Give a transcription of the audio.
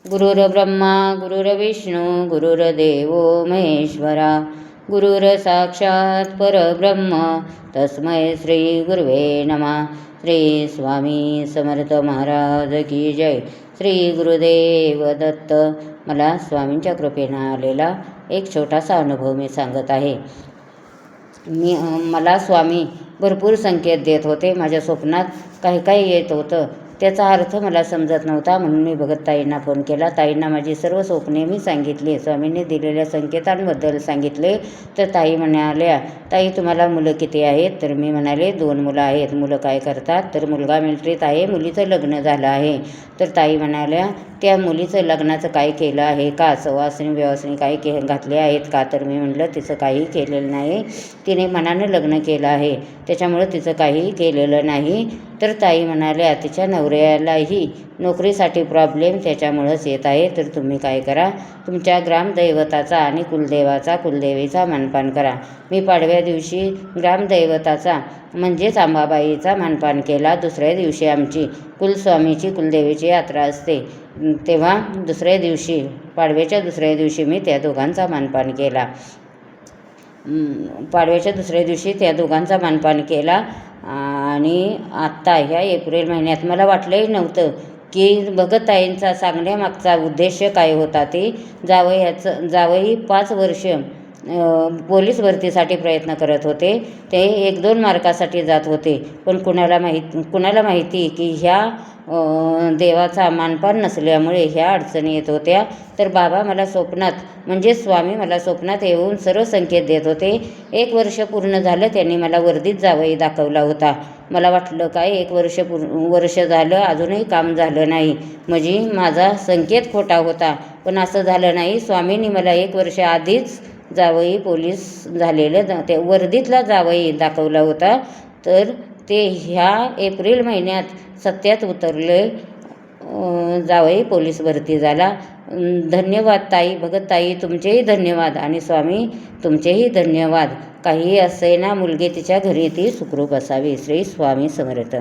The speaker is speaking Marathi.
गुरुर्ब्रह्मा गुरुर्विष्णू गुरुर्देवो महेश्वरा गुरुर्साक्षात् परब्रह्म तस्मै श्री गुरुवे नमः। श्री स्वामी समर्थ महाराज की जय। श्री गुरुदेव दत्त। मला स्वामींच्या कृपेने आलेला एक छोटासा अनुभव मी सांगत आहे। मला स्वामी भरपूर संकेत देत होते। माझ्या स्वप्नात काही काही येत होतं, त्याचा अर्थ मला समजत नव्हता, म्हणून मी भगत ताईंना फोन केला। ताईंना माझी सर्व स्वप्ने मी सांगितली, स्वामींनी दिलेल्या संकेतांबद्दल सांगितले। तर ताई म्हणाल्या, ताई तुम्हाला मुलं किती आहेत? तर मी म्हणाले 2 मुलं आहेत। मुलं काय करतात? तर मुलगा मिलिटरीत आहे, मुलीचं लग्न झालं आहे। तर ताई म्हणाल्या, त्या मुलीचं लग्नाचं काय केलं आहे का? सवासणी व्यवसायनी काही घातले आहेत का? तर मी म्हटलं तिचं काही केलेलं नाही, तिने मनानं लग्न केलं आहे, त्याच्यामुळं तिचं काही केलेलं नाही। तर ताई म्हणाल्या, तिच्या नवऱ्यालाही नोकरीसाठी प्रॉब्लेम त्याच्यामुळंच येत आहे। तर तुम्ही काय करा, तुमच्या ग्रामदैवताचा आणि कुलदेवीचा मानपान करा। मी पाडव्या दिवशी ग्रामदैवताचा म्हणजेच अंबाबाईचा मानपान केला। दुसऱ्या दिवशी आमची कुलस्वामीची कुलदेवीची यात्रा असते, तेव्हा दुसऱ्या दिवशी पाडव्याच्या दुसऱ्या दिवशी मी त्या दोघांचा मानपान केला। पाडव्याच्या दुसऱ्या दिवशी त्या दोघांचा मानपान केला। आणि आत्ता ह्या एप्रिल महिन्यात मला वाटलंही नव्हतं की भगत ताईंचा सांगण्यामागचा उद्देश काय होता। ते जावई 5 वर्ष पोलीस भरतीसाठी प्रयत्न करत होते। ते 1-2 मार्कासाठी जात होते, पण कुणाला माहिती की ह्या देवाचा मानपान नसल्यामुळे ह्या अडचणी येत होत्या। तर बाबा मला स्वप्नात म्हणजे स्वामी मला स्वप्नात येऊन सर्व संकेत देत होते। 1 वर्ष पूर्ण झालं, त्यांनी मला वर्दीत जावई दाखवला होता। मला वाटलं काय 1 वर्ष झालं अजूनही काम झालं नाही, म्हणजे माझा संकेत खोटा होता, पण असं झालं नाही। स्वामींनी मला 1 वर्ष आधीच जावई पोलीस झालेलं ते वर्दीतला जावई दाखवला होता। तर ते ह्या एप्रिल महिन्यात सत्यात उतरले, जावई पोलीस भरती झाला। धन्यवाद ताई, भगत ताई तुमचेही धन्यवाद आणि स्वामी तुमचेही धन्यवाद। काही असेना मुलगी तिच्या घरी ती सुखरूप असावी। श्री स्वामी समर्थ।